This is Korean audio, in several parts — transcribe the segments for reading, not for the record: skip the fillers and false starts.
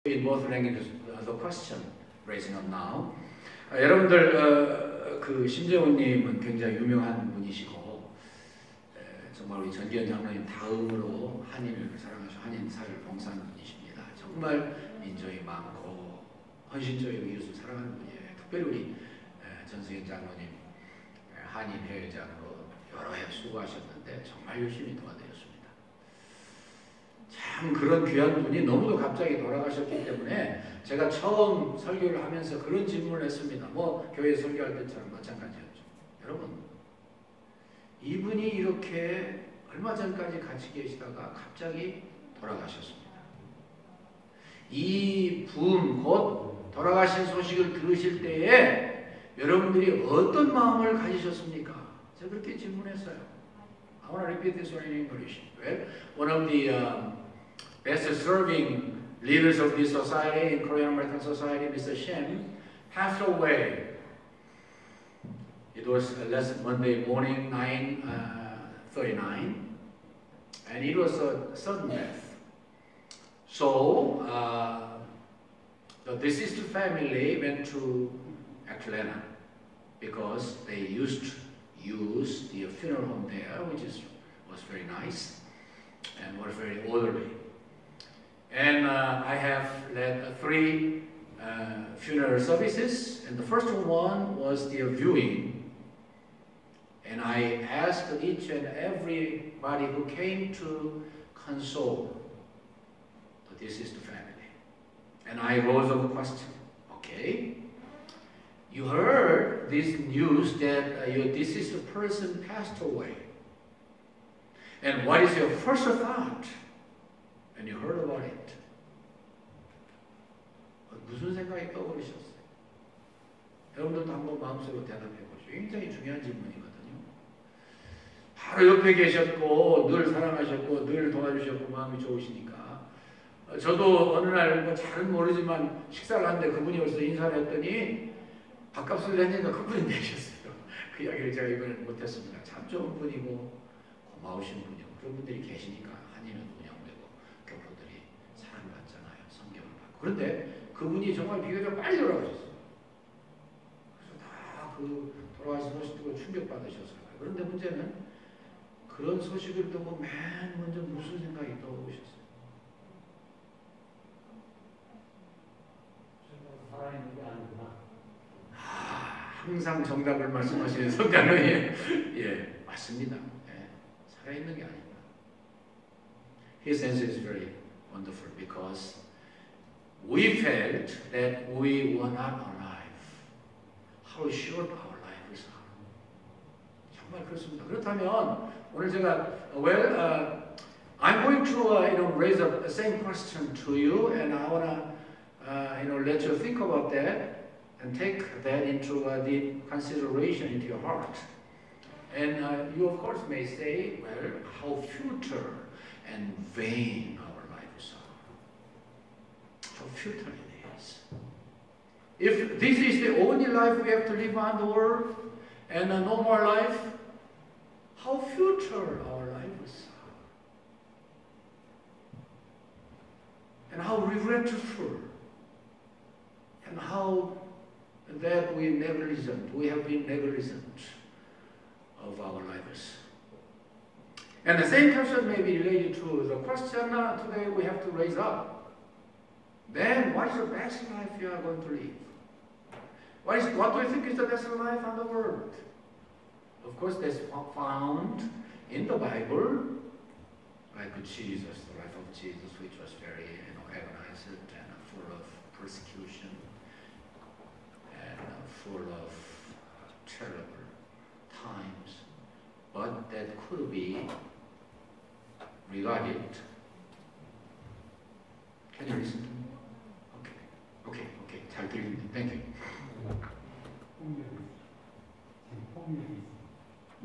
in both languages, the question raising up now. 여러분들 그 심재훈님은 굉장히 유명한 분이시고 정말 우리 전기현 장로님 다음으로 한인을 사랑하시고 한인사를 봉사하는 분이십니다. 정말 인정이 많고 헌신적이고 이웃을 사랑하는 분이에요. 특별히 우리 전승현 장로님 한인 회장으로 여러 해 수고하셨는데 정말 열심히 도와드렸습니다. 참 그런 귀한 분이 너무도 갑자기 돌아가셨기 때문에 제가 처음 설교를 하면서 그런 질문을 했습니다. 뭐 교회 설교할 때처럼 마찬가지였죠. 여러분, 이분이 이렇게 얼마 전까지 같이 계시다가 갑자기 돌아가셨습니다. 이 분, 곧 돌아가신 소식을 들으실 때에 여러분들이 어떤 마음을 가지셨습니까? 제가 그렇게 질문했어요. I want to repeat this one in English. Well, one of the best serving leaders of this society, in Korean American society, Mr. Shem, passed away. It was last Monday morning, 9:39, and it was a sudden death. So the deceased family went to Atlanta because they used to use the funeral home there, which was very nice and was very orderly. And I have led 3 funeral services, and the first one was the viewing. And I asked each and everybody who came to console the deceased family. And I rose up a question. Okay, you heard this news that your deceased person passed away. And what is your first thought when you heard about it? 무슨 생각이 떠오르셨어요? 여러분들도 한번 마음속으로 대답해 보시죠. 굉장히 중요한 질문이거든요. 바로 옆에 계셨고 늘 사랑하셨고 늘 도와주셨고 마음이 좋으시니까 저도 어느 날 뭐 잘은 모르지만 식사를 하는데 그분이 벌써 인사를 했더니 밥값을 내니까 그분이 내셨어요. 그 이야기를 제가 이번에 못했습니다. 참 좋은 분이고 고마우신 분이고 그런 분들이 계시니까 한인은 운영되고 교포들이 사랑받잖아요. 성경을 받고. 그런데 그분이 정말 비교적 빨리 돌아가셨어요. 그래서 다 그 돌아가신 소식 듣고 충격받으셨어요. 그런데 문제는 그런 소식을 듣고 맨 먼저 무슨 생각이 떠오르셨어요? 살아있는 게 아니구나. 항상 정답을 말씀하시는 성장로님. 예, 맞습니다. 예, 살아있는 게 아닙니다. His answer is very wonderful because we felt that we were not alive. How short our life is. 정말 그렇습니다. 그렇다면 오늘 제가 I'm going to raise up the same question to you, and I wanna let you think about that and take that into the consideration into your heart. And you of course may say, well, how futile and vain our lives are. How futile it is. If this is the only life we have to live on the world and no more life, how futile our lives are. And how regretful and how that we have been negligent of our lives. And the same question may be related to the question today we have to raise up. Then what is the best life you are going to live? What do you think is the best life on the world? Of course, that's found in the Bible, like Jesus, the life of Jesus, which was very agonized and full of persecution and full of terrible times, but that could be regarded. Can you listen to me? Okay. 잘 들립니다. Thank you.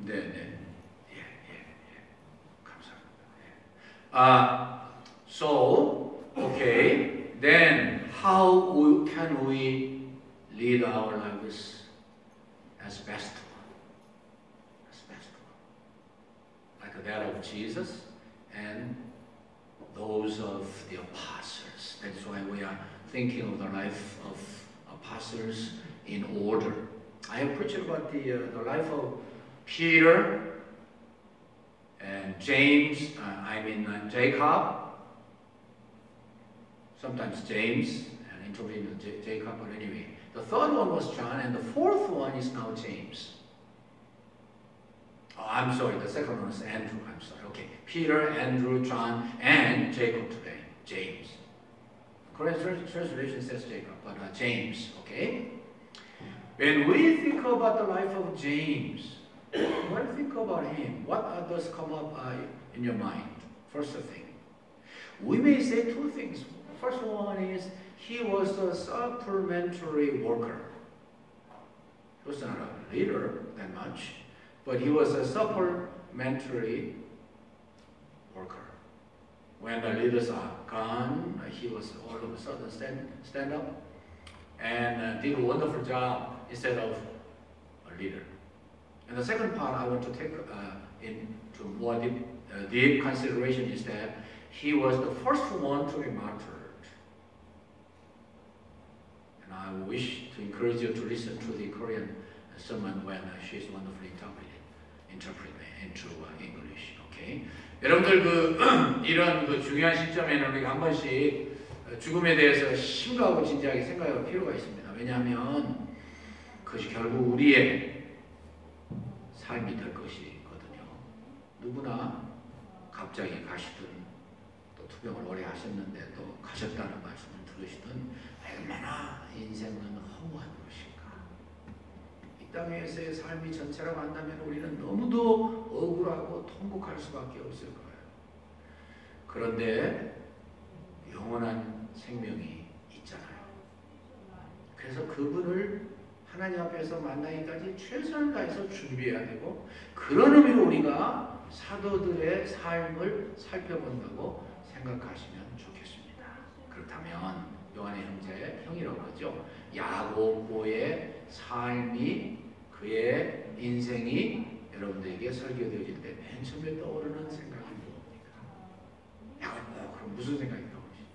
네. 감사합니다. So, okay, then how can we lead our lives as best one? Like that of Jesus and those of the apostles. That's why we are thinking of the life of apostles in order. I have preached about the life of Peter and James, Jacob, sometimes James, and interpreting Jacob, but anyway. The third one was John, and the fourth one is now James. Oh, I'm sorry, the second one is Andrew, I'm sorry. Okay, Peter, Andrew, John, and Jacob today, James. Correct translation says Jacob, but James, okay? When we think about the life of James, when we think about him, what does come up in your mind? First thing, we may say two things. First one is he was a supplementary worker. He was not a leader that much, but he was a supplementary worker. When the leaders are gone, he was all of a sudden stand up and did a wonderful job instead of a leader. And the second part I want to take into more deep consideration is that he was the first one to be martyred. And I wish to encourage you to listen to the Korean sermon when she is wonderfully interpreted into English. Okay? 여러분들 이런 중요한 시점에는 우리가 한 번씩 죽음에 대해서 심각하고 진지하게 생각할 필요가 있습니다. 왜냐하면 그것이 결국 우리의 삶이 될 것이거든요. 누구나 갑자기 가시든 또 투병을 오래 하셨는데 또 가셨다는 말씀을 들으시든 얼마나 인생은 허무한 것인가. 이 땅에서의 삶이 전체라고 한다면 우리는 너무도 억울하고 통곡할 수밖에 없을 거예요. 그런데 영원한 생명이 있잖아요. 그래서 그분을 하나님 앞에서 만나기까지 최선을 다해서 준비해야 되고, 그런 의미로 우리가 사도들의 삶을 살펴본다고 생각하시면 좋겠습니다. 그렇다면 요한의 형이라고 그러죠. 야고보의 삶이, 그의 인생이 여러분들에게 설교되어질 때 맨 처음에 떠오르는 생각이 뭡니까? 야고보, 그럼 무슨 생각이 떠오르시죠?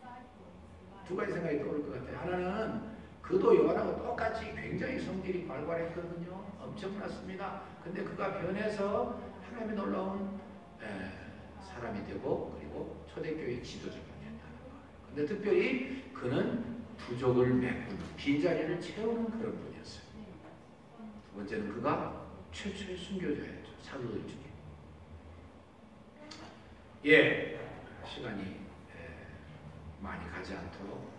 두 가지 생각이 떠오를 것 같아요. 하나는 그도 요한하고 똑같이 굉장히 성질이 발발했거든요. 엄청났습니다. 근데 그가 변해서 하나님의 놀라운 사람이 되고, 그리고 초대교회 지도자가 된다는 거예요. 근데 특별히 그는 부족을 메꾸는, 빈자리를 채우는 그런 분이었어요. 두 번째는 그가 최초의 순교자였죠. 사도들 중에. 예, 시간이 많이 가지 않도록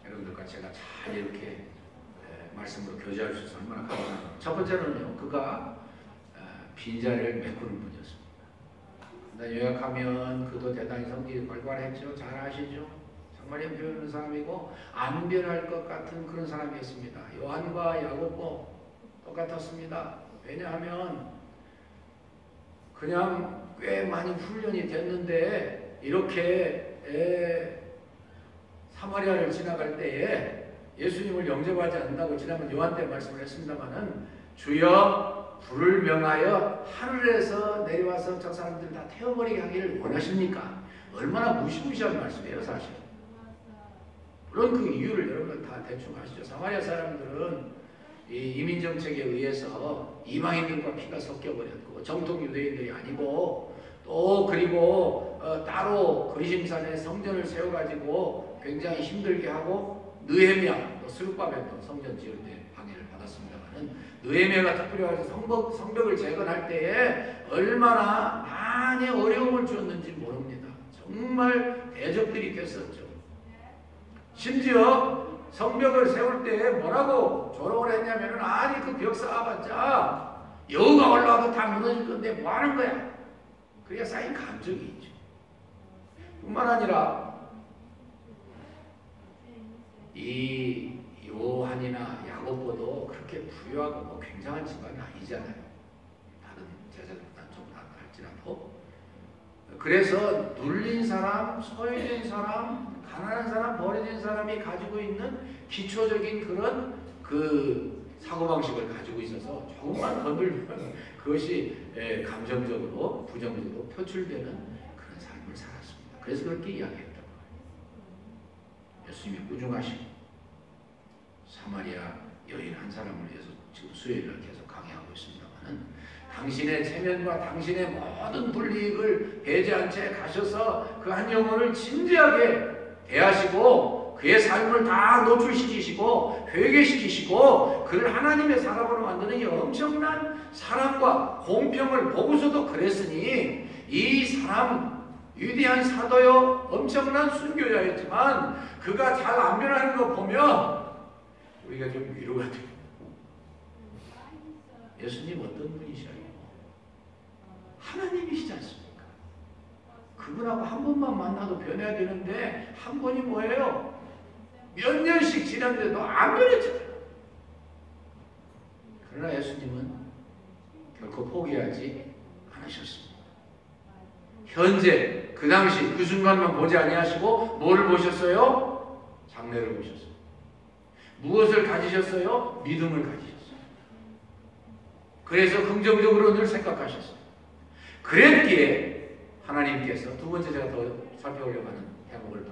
여러분들과 제가 잘 이렇게 말씀으로 교제할 수 있어서 얼마나 감사합니다. 첫 번째는요, 그가 빈자리를 메꾸는 분이었습니다. 요약하면 그도 대단히 성질이 발발했죠. 잘 아시죠? 정말 변하는 사람이고 안 변할 것 같은 그런 사람이었습니다. 요한과 야고보 똑같았습니다. 왜냐하면 그냥 꽤 많이 훈련이 됐는데 이렇게 사마리아를 지나갈 때에 예수님을 영접하지 않는다고 지난번 요한 때 말씀을 했습니다마는 주여 불을 명하여 하늘에서 내려와서 저 사람들 다 태워버리게 하기를 원하십니까? 얼마나 무시무시한 말씀이에요, 사실. 물론 그 이유를 여러분들 다 대충 아시죠. 사마리아 사람들은 이 이민정책에 의해서 이방인들과 피가 섞여버렸고 정통 유대인들이 아니고 또 그리고 따로 그리심산에 성전을 세워가지고 굉장히 힘들게 하고 느헤미야 또 스룹바벨도 성전 지을 때 방해를 받았습니다만은 느헤미야가 특별히 와서 성벽을 재건할 때에 얼마나 많이 어려움을 주었는지 모릅니다. 정말 대적들이 됐었죠. 심지어 성벽을 세울 때 뭐라고 조롱을 했냐면은 아니 그 벽 쌓아봤자 여우가 올라와도 다 무너질 건데 뭐 하는 거야? 그래야 쌓인 감정이 있죠. 뿐만 아니라 이 요한이나 야고보도 그렇게 부유하고 뭐 굉장한 집안이 아니잖아요. 다른 제자들보다 좀 낫할지라도. 그래서 눌린 사람, 소외된 사람, 가난한 사람, 버려진 사람이 가지고 있는 기초적인 그런 그 사고방식을 가지고 있어서 조금만 건들면 그것이 감정적으로, 부정적으로 표출되는 그런 삶을 살았습니다. 그래서 그렇게 이야기했던 거예요. 예수님이 꾸중하시고 사마리아 여인 한 사람을 위해서 지금 수요일을 계속 강의하고 있습니다만은 당신의 체면과 당신의 모든 불이익을 배제한 채 가셔서 그 한 영혼을 진지하게 대하시고 그의 삶을 다 노출시키시고 회개시키시고 그를 하나님의 사람으로 만드는 이 엄청난 사랑과 공평을 보고서도 그랬으니 이 사람 위대한 사도요 엄청난 순교자였지만 그가 잘 안 변하는 거 보면 우리가 좀 위로가 돼요. 예수님 어떤 분이셔요? 하나님이시지 않습니까? 그분하고 한 번만 만나도 변해야 되는데 한 번이 뭐예요? 몇 년씩 지났는데도 안 변했잖아요. 그러나 예수님은 결코 포기하지 않으셨습니다. 현재 그 당시 그 순간만 보지 아니하시고 뭐를 보셨어요? 장래를 보셨어요. 무엇을 가지셨어요? 믿음을 가지셨어요. 그래서 긍정적으로 늘 생각하셨어요. 그랬기에 하나님께서 두 번째 제가 더 살펴보려고 하는 대목을 더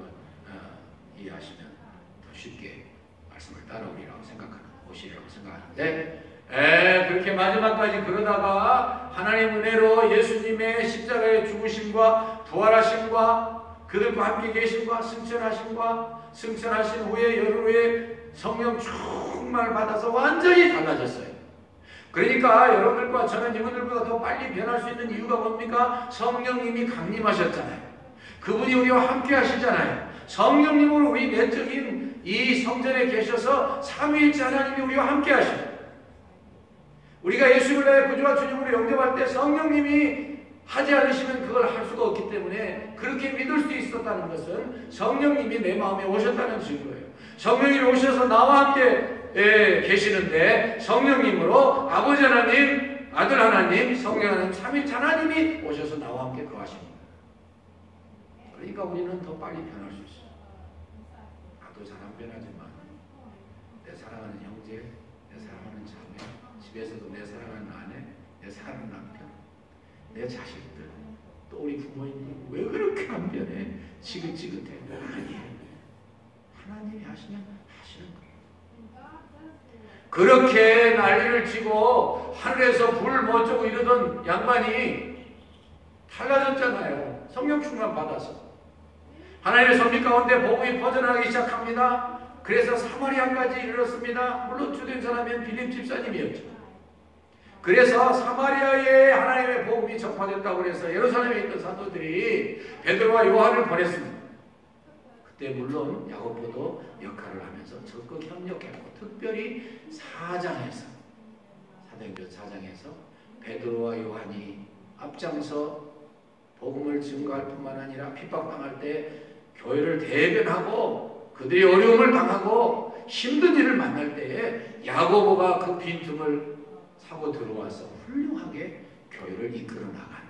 이해하시면 더 쉽게 말씀을 따라오리라고 생각하는 것이라고 생각하는데 그렇게 마지막까지 그러다가 하나님 은혜로 예수님의 십자가의 죽으심과 부활하심과 그들과 함께 계심과 승천하신 후에 열흘 후에 성령 충만을 받아서 완전히 달라졌어요. 그러니까 여러분들과 저는 이분들보다 더 빨리 변할 수 있는 이유가 뭡니까? 성령님이 강림하셨잖아요. 그분이 우리와 함께 하시잖아요. 성령님으로 우리 내적인 이 성전에 계셔서 삼위일체 하나님이 우리와 함께 하셔요. 우리가 예수를 내 구주와 주님으로 영접할 때 성령님이 하지 않으시면 그걸 할 수가 없기 때문에 그렇게 믿을 수 있었다는 것은 성령님이 내 마음에 오셨다는 증거예요. 성령님이 오셔서 나와 함께 계시는데 성령님으로 아버지 하나님, 아들 하나님, 성령 하나님, 삼위일체 하나님이 오셔서 나와 함께 거하십니다. 그러니까 우리는 더 빨리 변할 수 있어요. 나도 잘 안 변하지만 내 사랑하는 형제, 내 사랑하는 자매, 집에서도 내 사랑하는 아내, 내 사랑하는 남편, 내 자식들, 또 우리 부모님 왜 그렇게 안 변해? 지긋지긋해. 아니에요. 하나님이 하시면 하시는 거예요. 그렇게 난리를 치고 하늘에서 불 멈추고 이러던 양반이 달라졌잖아요. 성령 충만 받아서. 하나님의 섭리 가운데 복음이 퍼져나가기 시작합니다. 그래서 사마리아까지 이르렀습니다. 물론 주된 사람은 빌립 집사님이었죠. 그래서 사마리아에 하나님의 복음이 전파됐다고 해서 예루살렘에 있던 사도들이 베드로와 요한을 보냈습니다. 그때 물론 야고보도 역할을 하면서 적극 협력했고 특별히 사도행전 4장에서 베드로와 요한이 앞장서 복음을 증거할 뿐만 아니라 핍박당할 때 교회를 대변하고 그들이 어려움을 당하고 힘든 일을 만날 때에 야고보가 그 빈틈을 사고 들어와서 훌륭하게 교회를 이끌어 나가는,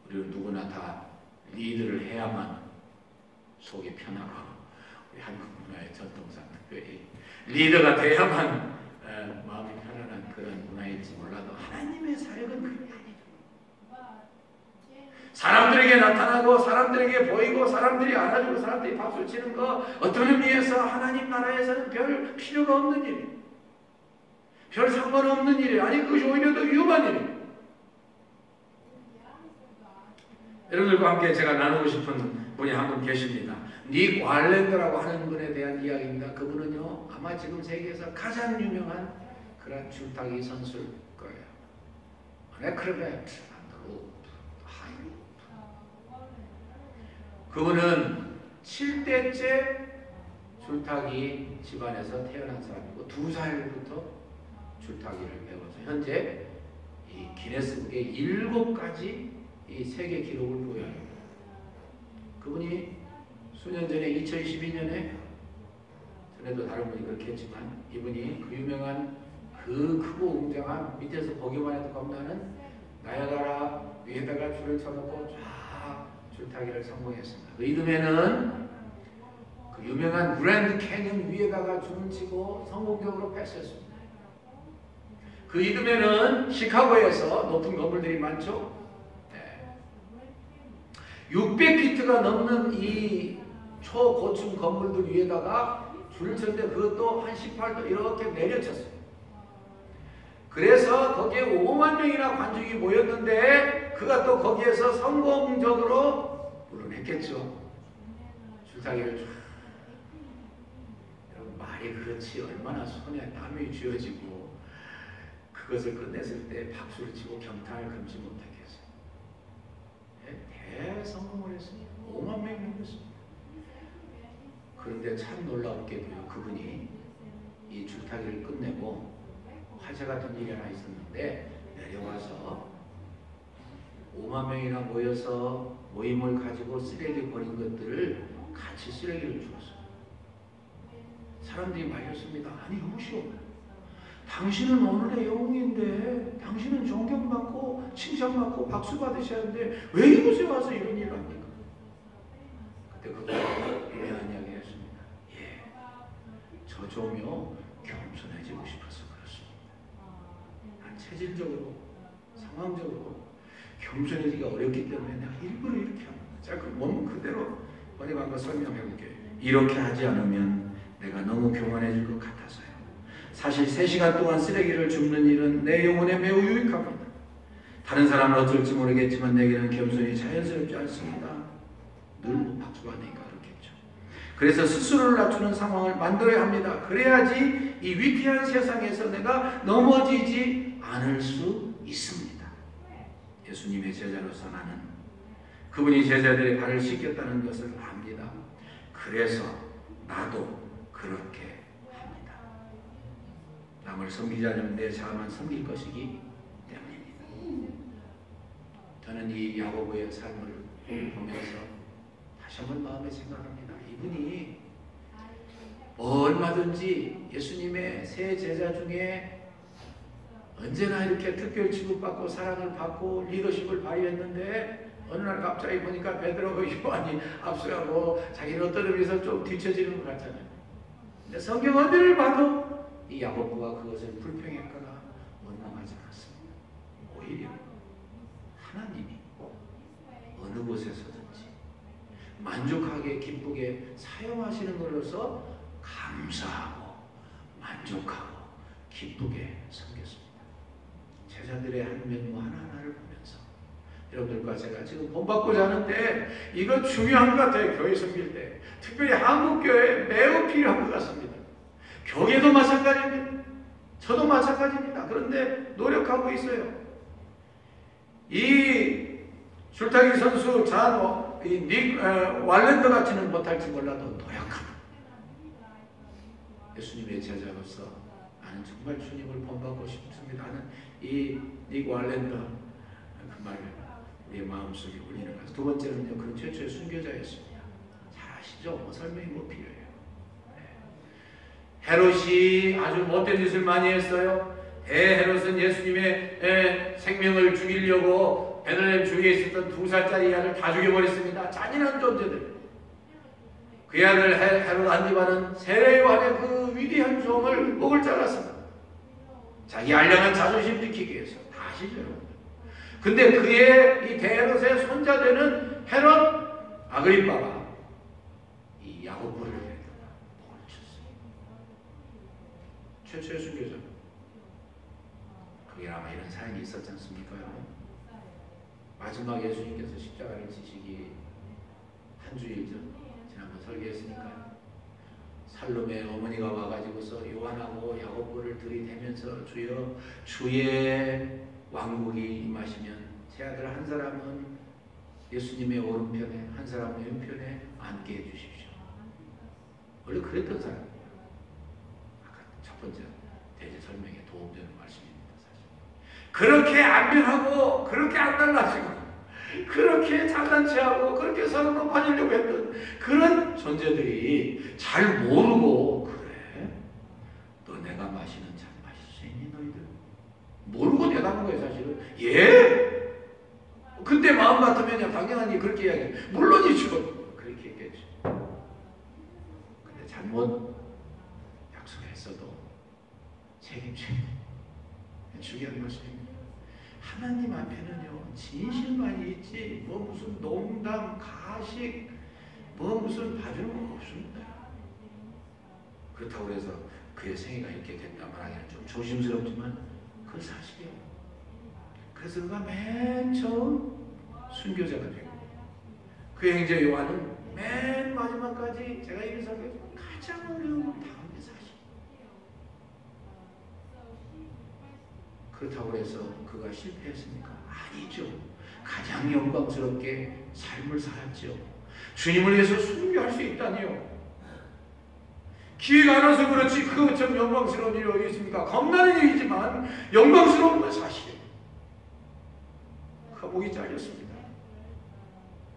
우리는 누구나 다 리드를 해야만 속이 편하고 우리 한국 문화의 전통상 특별히 리더가 돼야만 마음이 편안한 그런 문화일지 몰라도 하나님의 사역은 그게 아니에요. 사람들에게 나타나고 사람들에게 보이고 사람들이 알아주고 사람들이 박수 치는 거 어떤 의미에서 하나님 나라에서는 별 필요가 없는 일이에요. 별 상관없는 일이에요. 아니 그것이 오히려 더 위험한 일이에요. 여러분들과 함께 제가 나누고 싶은 분이 한 분 계십니다. 닉 왈랜더라고 하는 분에 대한 이야기입니다. 그분은요 아마 지금 세계에서 가장 유명한 그런 줄타기 선수일 거예요. 네크레베트 그분은 7대째 줄타기 집안에서 태어난 사람이고 2살부터 줄타기를 배워서 현재 이 기네스북에 7가지 이 세계 기록을 보유합니다. 그분이 수년 전에 2012년에 전에도 다른 분이 그렇게 했지만 이분이 그 유명한 그 크고 웅장한 밑에서 보기만 해도 겁나는 나야가라 위에다가 줄을 쳐놓고 쫙 줄타기를 성공했습니다. 그 이듬해는 그 유명한 그랜드 캐년 위에다가 줄을 치고 성공적으로 패스했습니다. 그 이듬해는 시카고에서 높은 건물들이 많죠. 600피트가 넘는 이 초고층 건물들 위에다가 줄을 쳤는데 그것도 한 18도 이렇게 내려쳤어요. 그래서 거기에 5만 명이나 관중이 모였는데 그가 또 거기에서 성공적으로 물론 했겠죠. 줄타기를 쫙. 여러분 말이 그렇지 얼마나 손에 땀이 쥐어지고 그것을 끝냈을 때 박수를 치고 경탄을 금치 못하겠어요. 대성공을 했습니다. 5만 명이 모였습니다. 그런데 참 놀랍게도요. 그분이 이 줄타기를 끝내고 화재 같은 일이 하나 있었는데 내려와서 5만 명이나 모여서 모임을 가지고 쓰레기 버린 것들을 같이 쓰레기를 주었어요. 사람들이 말렸습니다. 아니 여보시오, 당신은 오늘의 영웅인데 당신은 존경받고 칭찬받고 박수 받으셔야 하는데 왜 이곳에 와서 이런 일을 합니까? 그때 그가 유명한 이야기 했습니다. 예, 저 좀요 겸손해지고 싶어서 그렇습니다. 난 체질적으로 상황적으로 겸손해지기가 어렵기 때문에 내가 일부러 이렇게 합니다. 자, 그 몸 그대로 번역한 거 설명해 볼게요. 이렇게 하지 않으면 내가 너무 교만해질 것 같아서요. 사실 3시간 동안 쓰레기를 줍는 일은 내 영혼에 매우 유익합니다. 다른 사람은 어쩔지 모르겠지만 내게는 겸손이 자연스럽지 않습니다. 늘 박수가 내니까 그렇겠죠. 그래서 스스로를 낮추는 상황을 만들어야 합니다. 그래야지 이 위태한 세상에서 내가 넘어지지 않을 수 있습니다. 예수님의 제자로서 나는 그분이 제자들의 발을 씻겼다는 것을 압니다. 그래서 나도 그렇게 합니다. 남을 섬기지 않으면 내 자아만 섬길 것이기 때문입니다. 저는 이 야고보의 삶을 보면서 다시 한번 마음에 생각합니다. 이분이 얼마든지 예수님의 세 제자 중에 언제나 이렇게 특별 취급받고 사랑을 받고 리더십을 발휘했는데 어느 날 갑자기 보니까 베드로가 요한이 앞서가고 자기는 어떤 의미에서 좀 뒤처지는 것 같잖아요. 근데 성경 어디를 봐도 이 야고보가 그것을 불평했거나 원망하지 않았습니다. 오히려 하나님이 어느 곳에서든지 만족하게 기쁘게 사용하시는 걸로서 감사하고 만족하고 기쁘게 섬겼습니다. 제자들의 한 면모 하나하나를 보면서 여러분들과 제가 지금 본받고자 하는데 이거 중요한 것 같아요. 교회 섬길 때 특별히 한국교회에 매우 필요한 것 같습니다. 교회도 마찬가지입니다. 저도 마찬가지입니다. 그런데 노력하고 있어요. 이 줄타기 선수 닉 왈렌더 같지는 못할지 몰라도 노력합니다. 예수님의 제자로서 나는 정말 주님을 본받고 싶습니다 하는 이 닉 왈렌더 그 말을 우리의 마음속에 울리는 것. 두 번째는요, 그런 최초의 순교자였습니다. 잘 아시죠? 뭐 설명이 뭐 필요해요. 헤롯이 아주 못된 짓을 많이 했어요. 헤롯은 예수님의 생명을 죽이려고 베들레헴 주위에 있었던 2살짜리 아들 다 죽여버렸습니다. 잔인한 존재들. 그의 아들 헤롯 안디바는 세례 요한의 그 위대한 종을 목을 잘랐습니다. 자기 알량한 자존심 지키기 위해서. 다 아시죠? 근데 그의 이 대헤롯의 손자 되는 헤롯 아그리빠가 이 야고보를 목을 쳤어요. 최초의 순교자. 그게 아마 이런 사연이 있었지 않습니까? 마지막 예수님께서 십자가를 지시기 한 주일 전 지난번 설계했으니까 살롬의 어머니가 와가지고서 요한하고 야고보를 들이대면서 주여 주의 왕국이 임하시면 제 아들 한 사람은 예수님의 오른편에 한 사람은 왼편에 앉게 해주십시오. 원래 그랬던 사람이에요. 아까 첫 번째 대제 설명에 도움되는 말씀입니다. 사실 그렇게 안 변하고 그렇게 안 달라지고 그렇게 장난치하고 그렇게 서로 높아지려고 했던 그런 존재들이 잘 모르고 그래? 너 내가 마시는 잔 마실 수 있니 너희들? 모르고 대답한 거예요 사실은. 예? 근데 마음 같으면 당연히 그렇게 이야기해. 물론이죠. 그렇게 했겠죠. 근데 잘못 약속했어도 책임져야 돼. 중요한 것입니다. 하나님 앞에는요 진실만이 있지 뭐 무슨 농담, 가식, 뭐 무슨 봐주는 건 없습니다. 그렇다고 해서 그의 생애가 이렇게 됐다 말하기는 좀 조심스럽지만 그건 사실이에요. 그래서 그가 맨 처음 순교자가 되고 그 형제 요한은 맨 마지막까지 제가 이 설교에서 가장 어려운 건 당한 게 사실. 그렇다고 해서 그가 실패했습니까? 아니죠. 가장 영광스럽게 삶을 살았죠. 주님을 위해서 순교할 수 있다니요. 기회가 안 와서 그렇지 그 참 영광스러운 일이 어디 있습니까? 겁나는 일이지만 영광스러운 건 사실이에요. 그가 목이 잘렸습니다.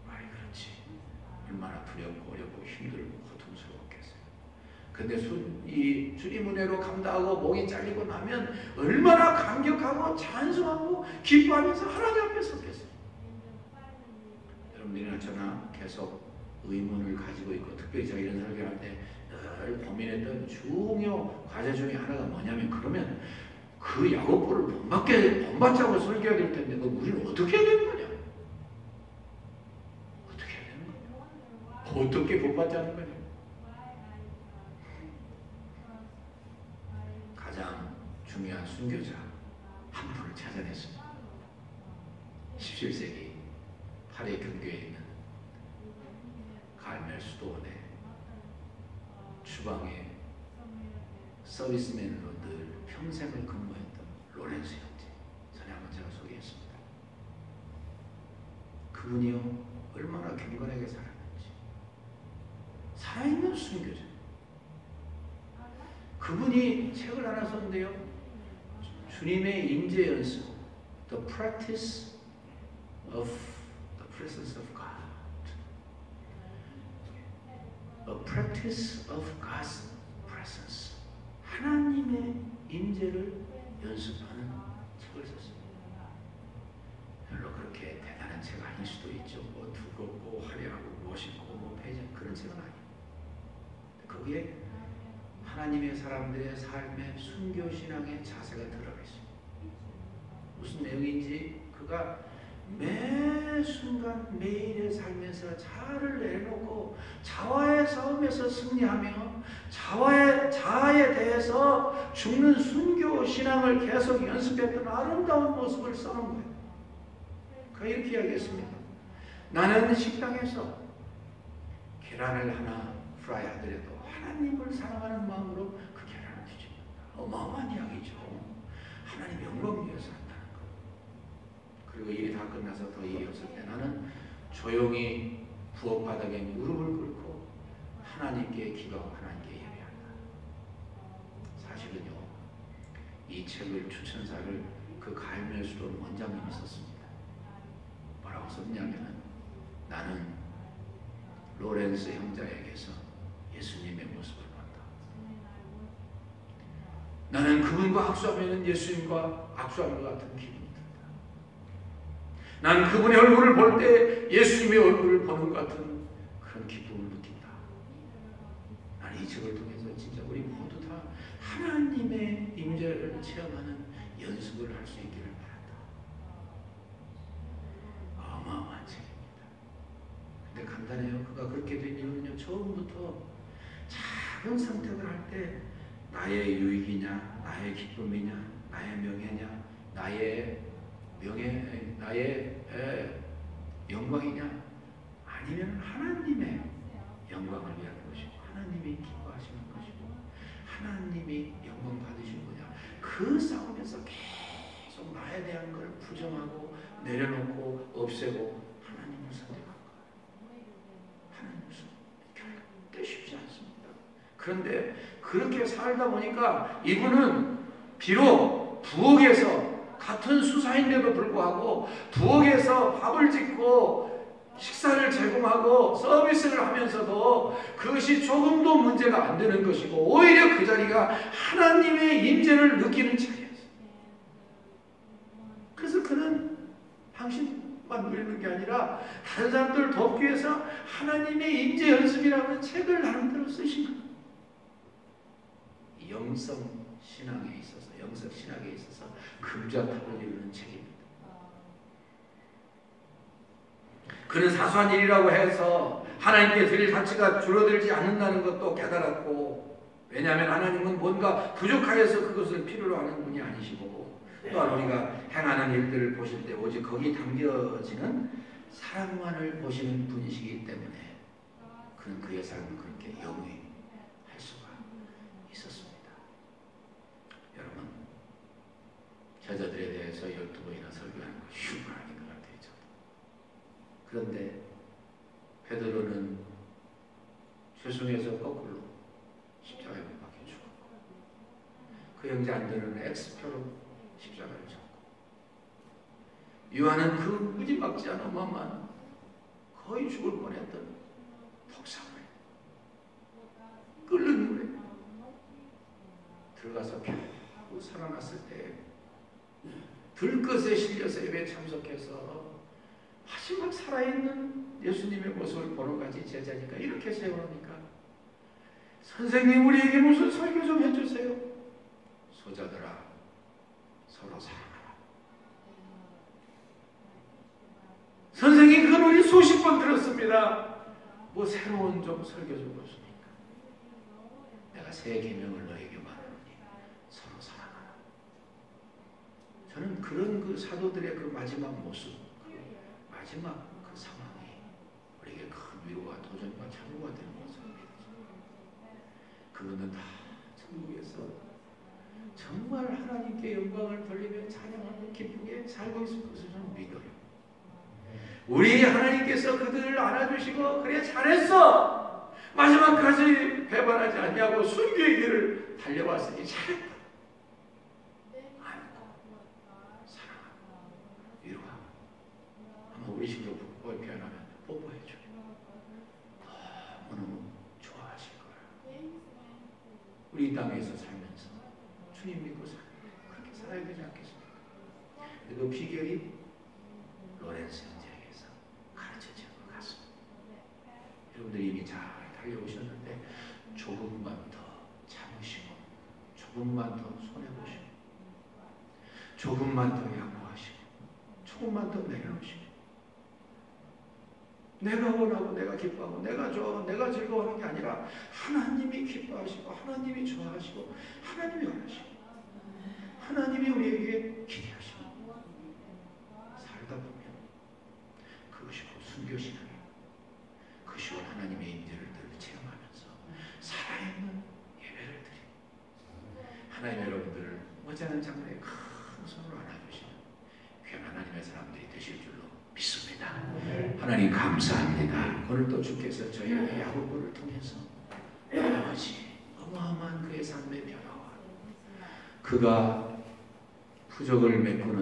아이 그렇지. 얼마나 두렵고 어렵고 힘들고 고통스러웠겠어요. 근데 이 주님 은혜로 감당하고 목이 잘리고 나면 얼마나 감격하고 찬송하고 기뻐하면서 하나님 앞에 섰겠어요. 여러분들이나 저나 계속 의문을 가지고 있고 특별히 제가 이런 설교할 때 늘 고민했던 중요 과제 중에 하나가 뭐냐면 그러면 그 야고보를 본받자고 설교해야 될 텐데 우리는 어떻게 해야 되는 거냐? 어떻게 해야 되는 거냐? 어떻게 본받자는 거냐? 가장 중요한 순교자 한 분을 찾아냈습니다. 17세기 파리 근교에 있는 갈멜 수도원에 주방에 서비스맨으로 늘 평생을 근무했던 로렌스 형제 전에 한번 제가 소개했습니다. 그분이요 얼마나 경건하게 살았는지 살아있는 순교자. 그분이 책을 하나 썼는데요. 주님의 임재 연습 The Practice of the Presence of God A practice of God's presence. 하나님의 임재를 연습하는 책을 썼습니다. 별로 그렇게 대단한 책 아닐 수도 있죠. 뭐 두껍고 화려하고 멋있고 뭐 배전 그런 책은 아니에요. 거기에 하나님의 사람들의 삶의 순교 신앙의 자세가 들어가 있어요. 무슨 내용인지 그가 매 순간 매일의 삶에서 자아를 내놓고 자아의 싸움에서 승리하며 자아에 대해서 죽는 순교 신앙을 계속 연습했던 아름다운 모습을 써놓은 거예요. 그가 이렇게 이야기했습니다. 나는 식당에서 계란을 하나 프라이 하더라도 하나님을 사랑하는 마음으로 그 계란을 뒤집는다. 어마어마한 이야기죠. 하나님 영광 위해서 한다는 것. 그리고 일이 다 끝나서 더 일이 없을 때 나는 조용히 부엌 바닥에 무릎을 꿇고 하나님께 기도하고 하나님께 예배한다. 사실은요, 이 책을 추천사를 그 갈멜 수도원 원장님이 썼습니다. 뭐라고 썼냐면 나는 로렌스 형제에게서 예수님의 모습을 본다. 나는 그분과 악수하면 예수님과 악수하는 것 같은 기분이 든다. 나는 그분의 얼굴을 볼 때 예수님의 얼굴을 보는 것 같은 그런 기쁨을 느낀다. 나는 이 책을 통해서 진짜 우리 모두 다 하나님의 임재를 체험하는 연습을 할 수 있기를 바란다. 어마어마한 책입니다. 근데 간단해요. 그가 그렇게 된 이유는요, 처음부터 작은 선택을 할 때 나의 유익이냐, 나의 기쁨이냐, 나의 명예냐, 나의 영광이냐, 아니면 하나님의 영광을 위한 것이고 하나님이 기뻐하시는 것이고 하나님이 영광 받으시는 거냐, 그 싸움에서 계속 나에 대한 걸 부정하고 내려놓고 없애고 하나님을 선택한 거예요. 하나님을 절대 쉽지 않습니다. 그런데 그렇게 살다 보니까 이분은 비록 부엌에서 같은 수사인데도 불구하고 부엌에서 밥을 짓고 식사를 제공하고 서비스를 하면서도 그것이 조금도 문제가 안 되는 것이고 오히려 그 자리가 하나님의 임재를 느끼는 자리였어요. 그래서 그는 당신만 누리는 게 아니라 다른 사람들을 돕기 위해서 하나님의 임재 연습이라는 책을 나름대로 쓰신 거예요. 영성 신앙에 있어서, 영성 신학에 있어서 금자탑을 이루는 책입니다. 그는 사소한 일이라고 해서 하나님께 드릴 가치가 줄어들지 않는다는 것도 깨달았고, 왜냐하면 하나님은 뭔가 부족하여서 그것을 필요로 하는 분이 아니시고, 또한 우리가 행하는 일들을 보실 때 오직 거기 담겨지는 사랑만을 보시는 분이시기 때문에 그는 그의 삶을 그렇게 영위할 수가 있었습니다. 여러분, 저자들에 대해서 12번이나 설교하는 거 쉬운 건 아닌 것 같아요. 저도. 그런데 베드로는 죄송해서 거꾸로 십자가에 못 박혀 죽었고, 그 형제 안드레는 엑스표로 십자가를 졌고, 요한은 그 무지막지 않은 어마어마한 거의 죽을 뻔했던 독사물에 끓는 물에 들어가서 겨우 살아났을 때 들것에 실려서 예배에 참석해서 마지막 살아있는 예수님의 모습을 보는 것이 제자니까 이렇게 세우니까, 선생님 우리에게 무슨 설교 좀 해주세요. 소자들아 서로 사랑하라. 선생님 그건 우리 수십 번 들었습니다. 뭐 새로운 좀 설교 좀 없습니까? 내가 새 계명을 너에게 말하노니 서로 사랑하라. 저는 그런 그 사도들의 그 마지막 모습, 그 마지막 그 상황이 우리에게 큰 위로와 도전과 참고가 되는 것을 믿습니다. 그거는 다 천국에서 정말 하나님께 영광을 돌리며 찬양하고 기쁘게 살고 있을 것을 저는 믿어요. 우리 하나님께서 그들을 안아주시고 그래 잘했어, 마지막까지 배반하지 않냐고 순교의 길을 달려왔으니 잘했다, 안고 사랑하고 위로하고, 아마 우리 식으로 표현하면 뽀뽀해줘요. 너무너무 좋아하실 거예요. 우리 이 땅에서 살면서 주님 믿고 그렇게 살아야 되지 않겠습니까? 그 비결이 로렌스 형제에게서 가르쳐진 것 같습니다. 여러분들이 이미 잘 달려오셨는데 조금만 더 참으시고, 조금만 더 손해보시고, 조금만 더 양보하시고, 조금만 더 내려놓으시고, 내가 원하고 내가 기뻐하고 내가 좋아하고 내가 즐거워하는 게 아니라 하나님이 기뻐하시고 하나님이 좋아하시고 하나님이 원하시고 하나님이 우리에게 기대하시고 살다 보면 그것이 곧 순교신앙이에요. 그것이 곧 하나님의 임재를 늘 체험하면서 살아있는 예배를 드리고, 하나님 여러분들을 머지않은 장래에 큰 손으로 안아주시는 귀한 하나님의 사람들이 되실 줄로 믿습니다. 하나님 감사합니다. 오늘 또 주께서 저희에게 야고보를 통해서 아버지 어마어마한 그의 삶의 변화와 그가 부족을 메꾸는